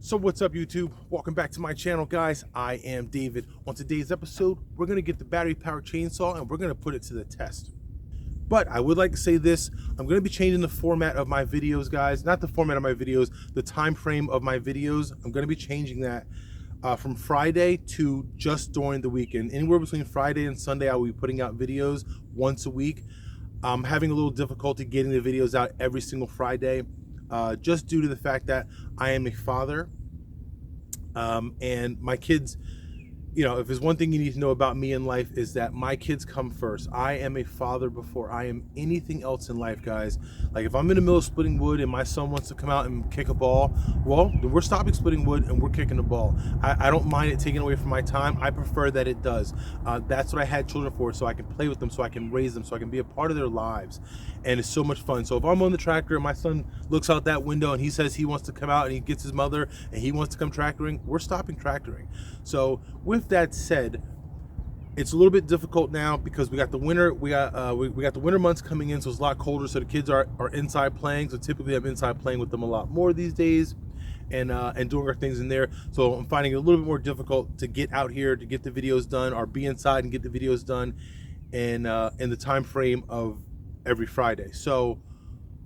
So what's up, YouTube? Welcome back to my channel, guys. I am David. On today's episode, we're going to get the battery powered chainsaw and we're going to put it to the test. But I would like to say this, I'm going to be changing the format of my videos, guys. Not the format of my videos, the time frame of my videos. I'm going to be changing that from Friday to just during the weekend. Anywhere between Friday and Sunday, I will be putting out videos once a week. I'm having a little difficulty getting the videos out every single Friday. Just due to the fact that I am a father, and my kids, you know, if there's one thing you need to know about me in life is that my kids come first. I am a father before I am anything else in life, guys. Like if I'm in the middle of splitting wood and my son wants to come out and kick a ball, well, then we're stopping splitting wood and we're kicking the ball. I don't mind it taking away from my time. I prefer that it does. That's what I had children for, so I can play with them, so I can raise them, so I can be a part of their lives. And it's so much fun. So if I'm on the tractor and my son looks out that window and he says he wants to come out and he gets his mother and he wants to come tractoring, we're stopping tractoring. So with that said, it's a little bit difficult now because we got the winter. We got the winter months coming in, so it's a lot colder. So the kids are inside playing. So typically I'm inside playing with them a lot more these days, and doing our things in there. So I'm finding it a little bit more difficult to get out here to get the videos done, or be inside and get the videos done in the time frame of every Friday. So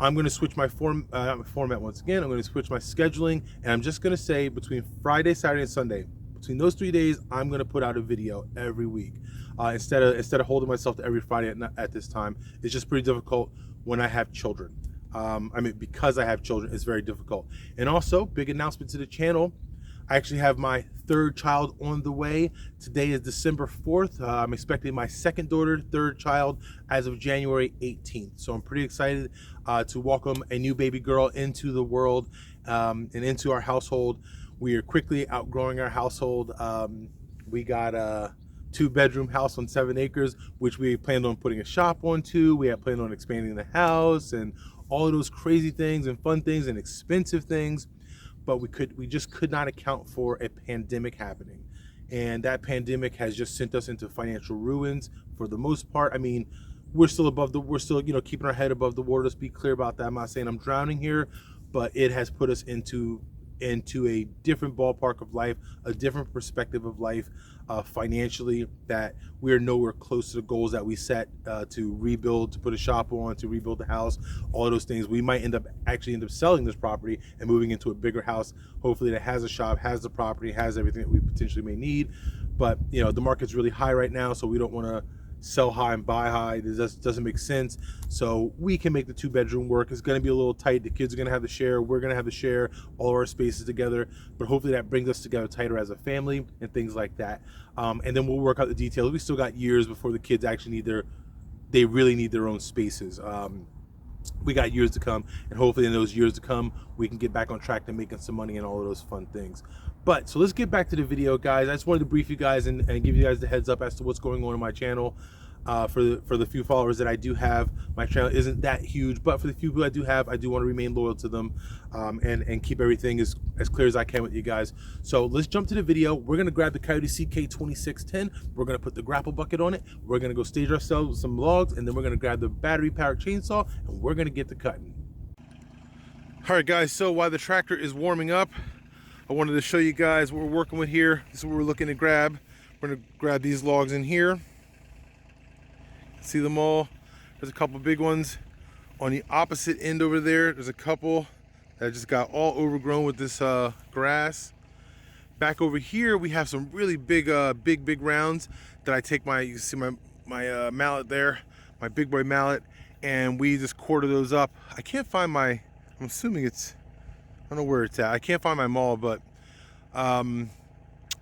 I'm going to switch my format once again. I'm going to switch my scheduling, and I'm just going to say between Friday, Saturday, and Sunday. Between those 3 days, I'm going to put out a video every week instead of holding myself to every Friday at this time. It's just pretty difficult when I have children. I mean, because I have children, it's very difficult. And also, big announcement to the channel. I actually have my third child on the way. Today is December 4th. I'm expecting my second daughter, third child, as of January 18th. So I'm pretty excited to welcome a new baby girl into the world and into our household. We are quickly outgrowing our household. We got a 2-bedroom house on 7 acres, which we planned on putting a shop onto. We had planned on expanding the house and all of those crazy things and fun things and expensive things. But we just could not account for a pandemic happening. And that pandemic has just sent us into financial ruins for the most part. I mean, we're still, you know, keeping our head above the water. Let's be clear about that. I'm not saying I'm drowning here, but it has put us into a different ballpark of life, a different perspective of life financially, that we are nowhere close to the goals that we set to rebuild, to put a shop on, to rebuild the house, all of those things. We might end up selling this property and moving into a bigger house, hopefully that has a shop, has the property, has everything that we potentially may need. But you know, the market's really high right now, so we don't want to sell high and buy high. This doesn't make sense. So we can make the 2-bedroom work. It's going to be a little tight. The kids are going to have to share. We're going to have to share all of our spaces together. But hopefully that brings us together tighter as a family and things like that. And then we'll work out the details. We still got years before the kids actually they really need their own spaces. We got years to come, and hopefully in those years to come, we can get back on track to making some money and all of those fun things. But so let's get back to the video, guys. I just wanted to brief you guys and give you guys the heads up as to what's going on in my channel. For the few followers that I do have, my channel isn't that huge, but for the few people I do have, I do want to remain loyal to them, and keep everything as clear as I can with you guys. So let's jump to the video. We're gonna grab the Kioti CK2610. We're gonna put the grapple bucket on it. We're gonna go stage ourselves with some logs, and then we're gonna grab the battery powered chainsaw, and we're gonna get to cutting. All right, guys. So while the tractor is warming up, I wanted to show you guys what we're working with here. This is what we're looking to grab. We're gonna grab these logs in here. See them all? There's a couple big ones. On the opposite end over there, there's a couple that just got all overgrown with this grass. Back over here, we have some really big rounds that I take you see my mallet there, my big boy mallet, and we just quarter those up. I can't find I'm assuming I don't know where it's at. I can't find my maul, but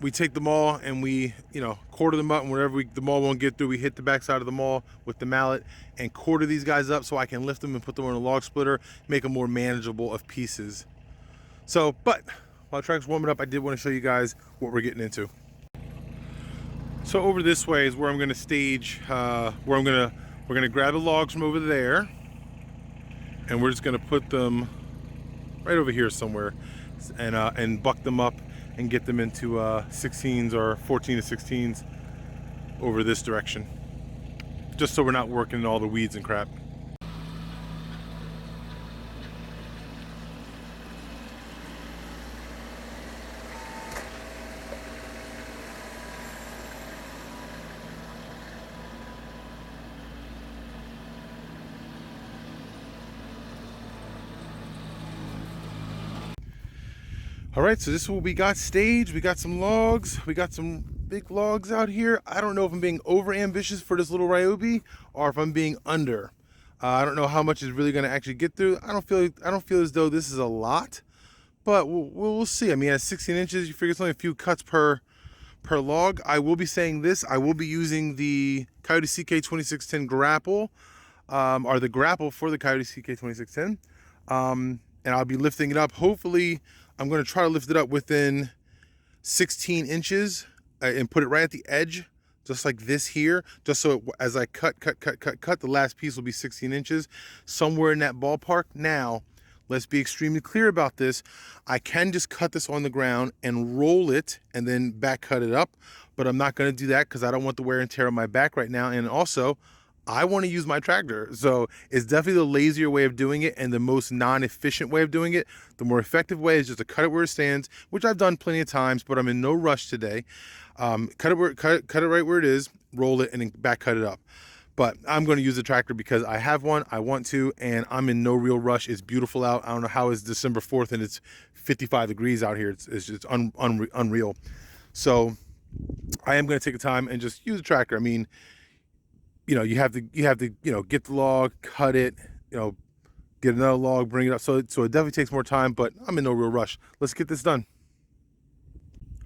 we take the maul and we, you know, quarter them up, and wherever the maul won't get through, we hit the backside of the maul with the mallet and quarter these guys up so I can lift them and put them on a log splitter, make them more manageable of pieces. So, but while the tractor's warming up, I did want to show you guys what we're getting into. So over this way is where I'm going to stage, we're going to grab the logs from over there, and we're just going to put them right over here somewhere, and buck them up and get them into 16s or 14 to 16s over this direction, just so we're not working in all the weeds and crap. All right, so this is what we got staged. We got some logs. We got some big logs out here. I don't know if I'm being over ambitious for this little Ryobi or if I'm being under. I don't know how much is really going to actually get through. I don't feel as though this is a lot, but we'll see. I mean, at 16 inches, you figure it's only a few cuts per log. I will be saying this. I will be using the Kioti CK2610 grapple, or the grapple for the Kioti CK2610, and I'll be lifting it up. Hopefully, I'm going to try to lift it up within 16 inches and put it right at the edge, just like this here, just so as I cut, the last piece will be 16 inches, somewhere in that ballpark. Now, let's be extremely clear about this. I can just cut this on the ground and roll it and then back cut it up, but I'm not going to do that because I don't want the wear and tear on my back right now. And also, I want to use my tractor. So it's definitely the lazier way of doing it and the most non-efficient way of doing it. The more effective way is just to cut it where it stands, which I've done plenty of times, but I'm in no rush today. Cut it right where it is, roll it, and then back cut it up. But I'm going to use the tractor because I have one, I want to, and I'm in no real rush. It's beautiful out. I don't know how it's December 4th and it's 55 degrees out here. It's just unreal. So I am going to take the time and just use the tractor. I mean, you have to get the log, cut it, get another log, bring it up. So it definitely takes more time, but I'm in no real rush. Let's get this done.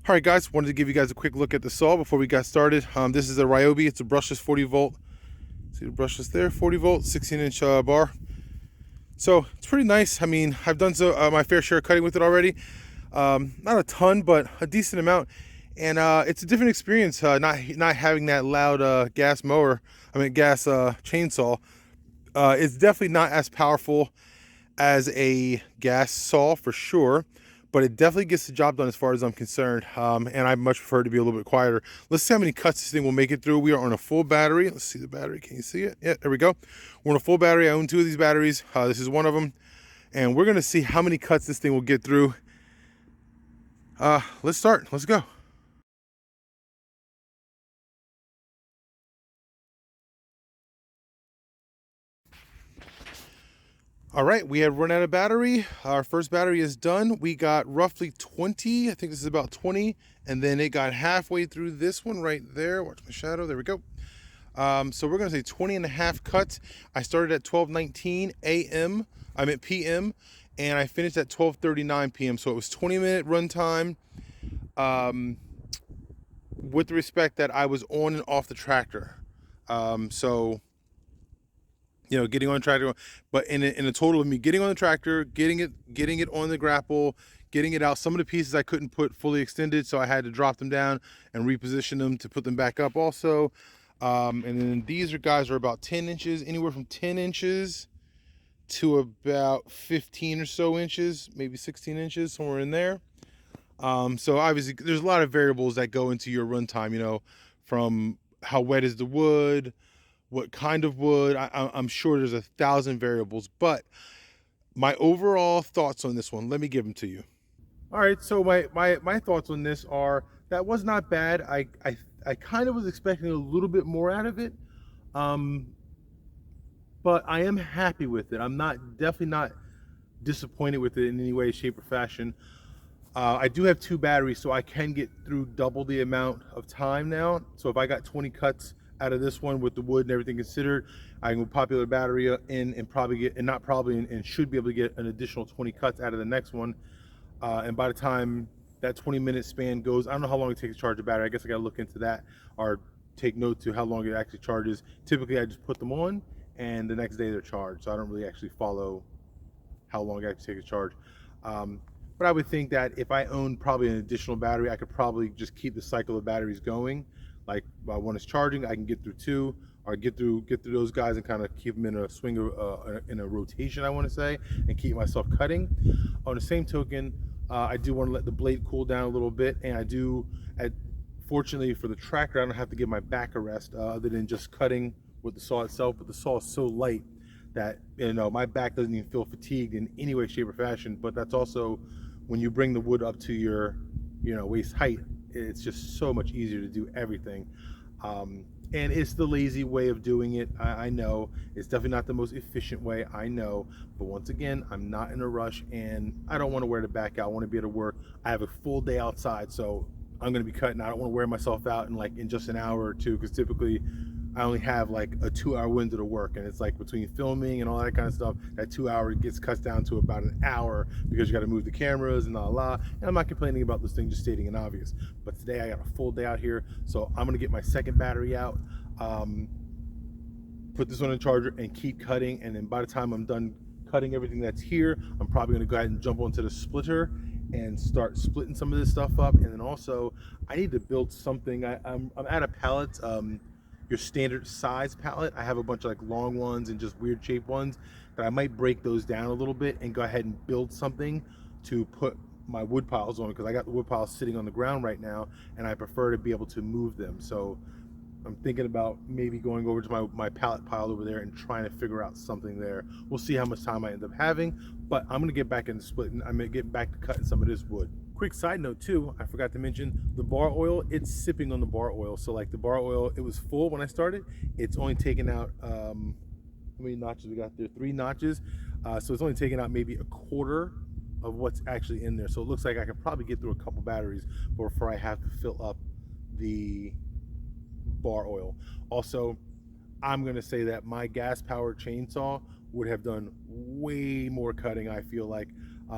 All right, guys, wanted to give you guys a quick look at the saw before we got started. This is a Ryobi. It's a brushless 40 volt. See the brushless there, 40 volt, 16-inch bar. So it's pretty nice. I mean, I've done my fair share of cutting with it already. Not a ton, but a decent amount. And it's a different experience not having that loud gas chainsaw. It's definitely not as powerful as a gas saw for sure, but it definitely gets the job done as far as I'm concerned. And I much prefer to be a little bit quieter. Let's see how many cuts this thing will make it through. We are on a full battery. Let's see the battery. Can you see it? Yeah, there we go. We're on a full battery. I own 2 of these batteries. This is one of them. And we're going to see how many cuts this thing will get through. Let's start. Let's go. All right, we have run out of battery. Our first battery is done. We got roughly 20. I think this is about 20. And then it got halfway through this one right there. Watch my shadow. There we go. So we're going to say 20 and a half cuts. I started at 12:19 a.m. I meant p.m. And I finished at 12:39 p.m. So it was 20-minute run time. With the respect that I was on and off the tractor. Getting on the tractor, but in a total of me getting on the tractor, getting it on the grapple, getting it out. Some of the pieces I couldn't put fully extended, so I had to drop them down and reposition them to put them back up also. And then these guys are about 10 inches, anywhere from 10 inches to about 15 or so inches, maybe 16 inches, somewhere in there. So obviously there's a lot of variables that go into your runtime, from how wet is the wood, what kind of wood. I'm sure there's 1,000 variables, but my overall thoughts on this one, let me give them to you. All right, so my thoughts on this are that was not bad. I kind of was expecting a little bit more out of it, but I am happy with it. I'm definitely not disappointed with it in any way, shape, or fashion. I do have 2 batteries, so I can get through double the amount of time now. So if I got 20 cuts out of this one with the wood and everything considered, I can pop the other battery in and should be able to get an additional 20 cuts out of the next one. And by the time that 20-minute span goes, I don't know how long it takes to charge a battery. I guess I got to look into that or take note to how long it actually charges. Typically, I just put them on and the next day they're charged. So I don't really actually follow how long it actually takes to charge. But I would think that if I owned probably an additional battery, I could probably just keep the cycle of batteries going. Like when it's charging, I can get through 2 or get through those guys and kind of keep them in a swing in a rotation, I want to say, and keep myself cutting. On the same token, I do want to let the blade cool down a little bit, and I do. Fortunately for the tractor, I don't have to give my back a rest other than just cutting with the saw itself. But the saw is so light that my back doesn't even feel fatigued in any way, shape, or fashion. But that's also when you bring the wood up to your waist height. It's just so much easier to do everything. And it's the lazy way of doing it. I know it's definitely not the most efficient way, I know, but once again, I'm not in a rush and I don't want to wear the back out. I want to be able to work. I have a full day outside, so I'm going to be cutting. I don't want to wear myself out in just an hour or two, because typically I only have like a 2-hour window to work, and it's like between filming and all that kind of stuff, that 2 hour gets cut down to about an hour, because you got to move the cameras and and I'm not complaining about this thing, just stating an obvious. But today I got a full day out here, so I'm gonna get my second battery out, put this one in the charger and keep cutting, and then by the time I'm done cutting everything that's here, I'm probably gonna go ahead and jump onto the splitter and start splitting some of this stuff up. And then also I need to build something. I'm out of pallets, your standard size pallet. I have a bunch of like long ones and just weird shaped ones, that I might break those down a little bit and go ahead and build something to put my wood piles on, because I got the wood piles sitting on the ground right now and I prefer to be able to move them. So I'm thinking about maybe going over to my pallet pile over there and trying to figure out something there. We'll see how much time I end up having, but I'm gonna get back into splitting. I'm gonna get back to cutting some of this wood. Quick side note too, I forgot to mention the bar oil. It's sipping on the bar oil. So like the bar oil, it was full when I started. It's only taken out, how many notches we got there? 3 notches. So it's only taken out maybe a quarter of what's actually in there. So it looks like I could probably get through a couple batteries before I have to fill up the bar oil. Also, I'm gonna say that my gas powered chainsaw would have done way more cutting, I feel like.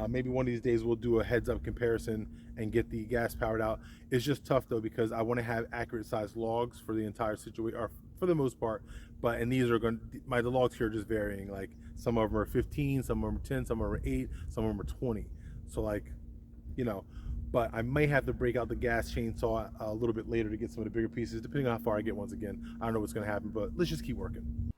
Maybe one of these days we'll do a heads up comparison and get the gas powered out. It's just tough though, because I want to have accurate sized logs for the entire situation, or for the most part. But and these are going, the logs here are just varying. Like some of them are 15, some of them are 10, some of them are 8, some of them are 20. So like, you know, but I may have to break out the gas chainsaw a little bit later to get some of the bigger pieces, depending on how far I get. Once again, I don't know what's going to happen, but let's just keep working.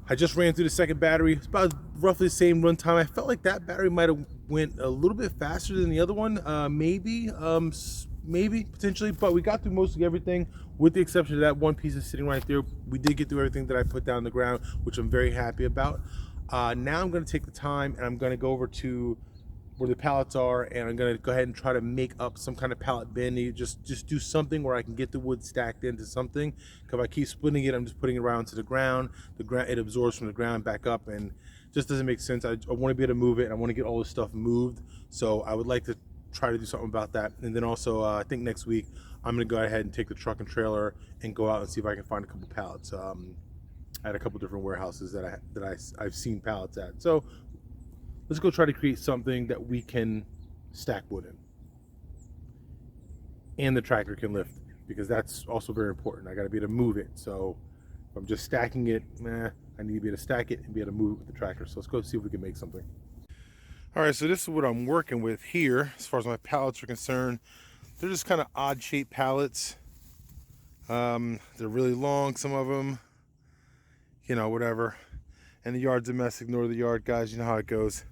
I just ran through the second battery. It's about roughly the same run time. I felt like that battery might have went a little bit faster than the other one. Maybe potentially, but we got through mostly everything with the exception of that one piece that's sitting right there. We did get through everything that I put down on the ground, which I'm very happy about. Now I'm gonna take the time and I'm gonna go over to where the pallets are, and I'm gonna go ahead and try to make up some kind of pallet bin. You just do something where I can get the wood stacked into something. Because if I keep splitting it, I'm just putting it around to the ground. It absorbs from the ground back up, and just doesn't make sense. I want to be able to move it, and I want to get all this stuff moved. So I would like to try to do something about that. And then also, I think next week I'm gonna go ahead and take the truck and trailer and go out and see if I can find a couple pallets. I had a couple different warehouses that I've seen pallets at. So let's go try to create something that we can stack wood in. And the tractor can lift, because that's also very important. I gotta be able to move it. So if I'm just stacking it, I need to be able to stack it and be able to move it with the tractor. So let's go see if we can make something. All right, so this is what I'm working with here as far as my pallets are concerned. They're just kind of odd shaped pallets. They're really long, some of them, you know, whatever. And the yard's a mess, ignore the yard, guys, you know how it goes.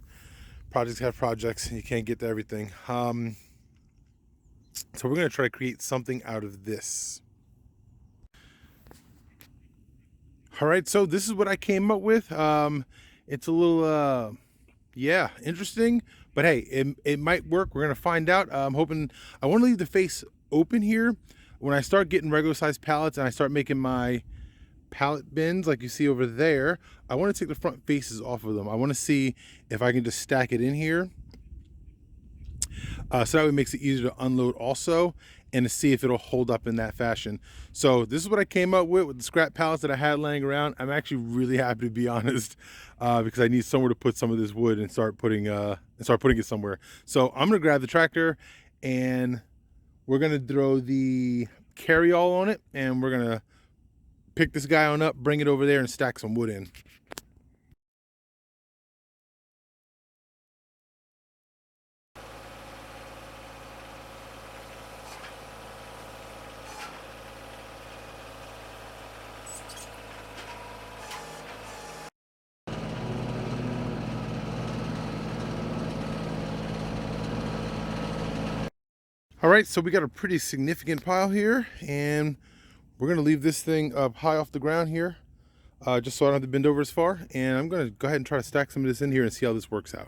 Projects have projects, and you can't get to everything. So we're gonna try to create something out of this. All right, so this is what I came up with. It's a little, yeah, interesting, but hey, it might work. We're gonna find out. I'm hoping, I wanna leave the face open here. When I start getting regular sized pallets and I start making my pallet bins like you see over there, I want to take the front faces off of them. I want to see if I can just stack it in here, so that way it makes it easier to unload also. and to see if it'll hold up in that fashion. So this is what I came up with the scrap pallets that I had laying around. I'm actually really happy, to be honest, because I need somewhere to put some of this wood and start putting it somewhere. So I'm gonna grab the tractor and we're gonna throw the carry-all on it, and we're gonna pick this guy on up, bring it over there, and stack some wood in. All right, so we got a pretty significant pile here, and we're gonna leave this thing up high off the ground here, just so I don't have to bend over as far. And I'm gonna go ahead and try to stack some of this in here and see how this works out.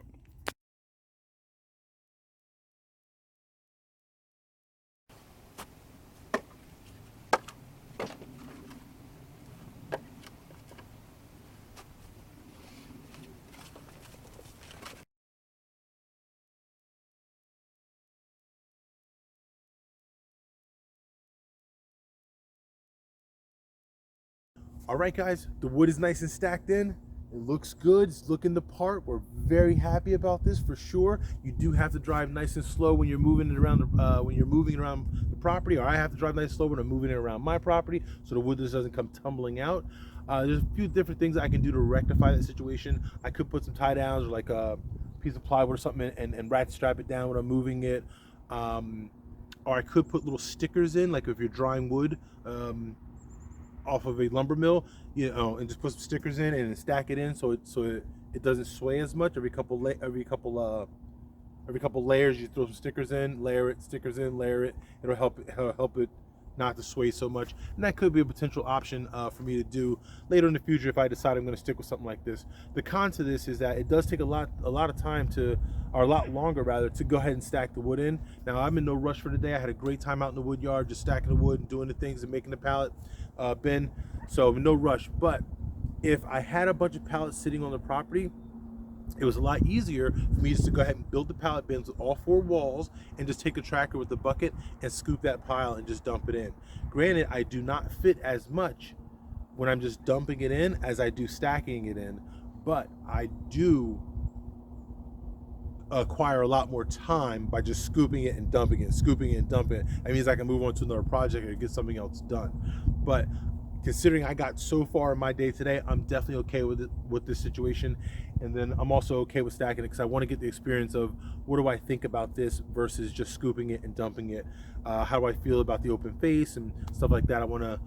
All right, guys, the wood is nice and stacked in. It looks good. It's looking the part. We're very happy about this for sure. You do have to drive nice and slow when you're moving it around the property, or I have to drive nice and slow when I'm moving it around my property, so the wood just doesn't come tumbling out. There's a few different things I can do to rectify that situation. I could put some tie downs or like a piece of plywood or something and rat strap it down when I'm moving it. Or I could put little stickers in, like if you're drying wood off of a lumber mill, you know, and just put some stickers in and stack it in so it doesn't sway as much. Every couple layers, you throw some stickers in, layer it, stickers in, layer it. It'll help it not to sway so much. And that could be a potential option for me to do later in the future if I decide I'm going to stick with something like this. The con to this is that it does take a lot of time or a lot longer rather, to go ahead and stack the wood in. Now I'm in no rush for today. I had a great time out in the wood yard, just stacking the wood and doing the things and making the pallet bin. So no rush. But if I had a bunch of pallets sitting on the property, it was a lot easier for me just to go ahead and build the pallet bins with all 4 walls and just take a tractor with the bucket and scoop that pile and just dump it in. Granted, I do not fit as much when I'm just dumping it in as I do stacking it in, but I do acquire a lot more time by just scooping it and dumping it, scooping it and dumping it. That means I can move on to another project or get something else done. But considering I got so far in my day today, I'm definitely okay with this situation. And then I'm also okay with stacking it because I want to get the experience of what do I think about this versus just scooping it and dumping it. How do I feel about the open face and stuff like that. I want to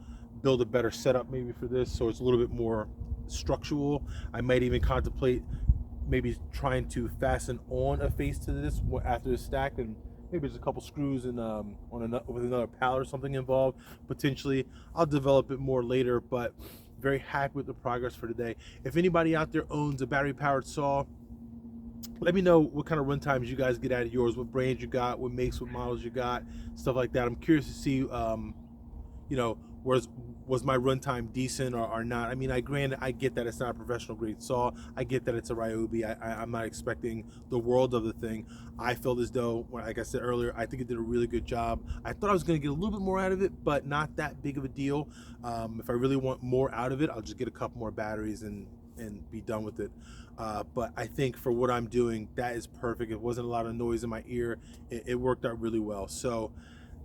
build a better setup maybe for this so it's a little bit more structural. I might even contemplate maybe trying to fasten on a face to this after it's stacked, and maybe there's a couple screws and with another pallet or something involved. Potentially I'll develop it more later, but very happy with the progress for today. If anybody out there owns a battery powered saw, let me know what kind of run times you guys get out of yours, what brands you got, what makes, what models you got, stuff like that. I'm curious to see you know, was my runtime decent or not? I mean, I get that it's not a professional grade saw. I get that it's a Ryobi. I'm not expecting the world of the thing. I felt as though, like I said earlier, I think it did a really good job. I thought I was going to get a little bit more out of it, but not that big of a deal. If I really want more out of it, I'll just get a couple more batteries and be done with it. But I think for what I'm doing, that is perfect. It wasn't a lot of noise in my ear. It worked out really well. So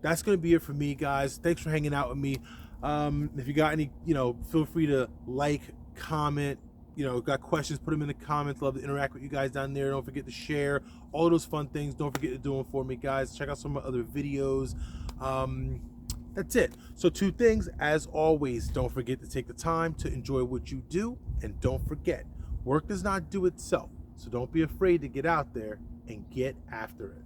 that's going to be it for me, guys. Thanks for hanging out with me. If you got any, feel free to like, comment, got questions, put them in the comments. Love to interact with you guys down there. Don't forget to share all those fun things. Don't forget to do them for me, guys. Check out some of my other videos. That's it. So 2 things, as always, don't forget to take the time to enjoy what you do, and don't forget, work does not do itself. So don't be afraid to get out there and get after it.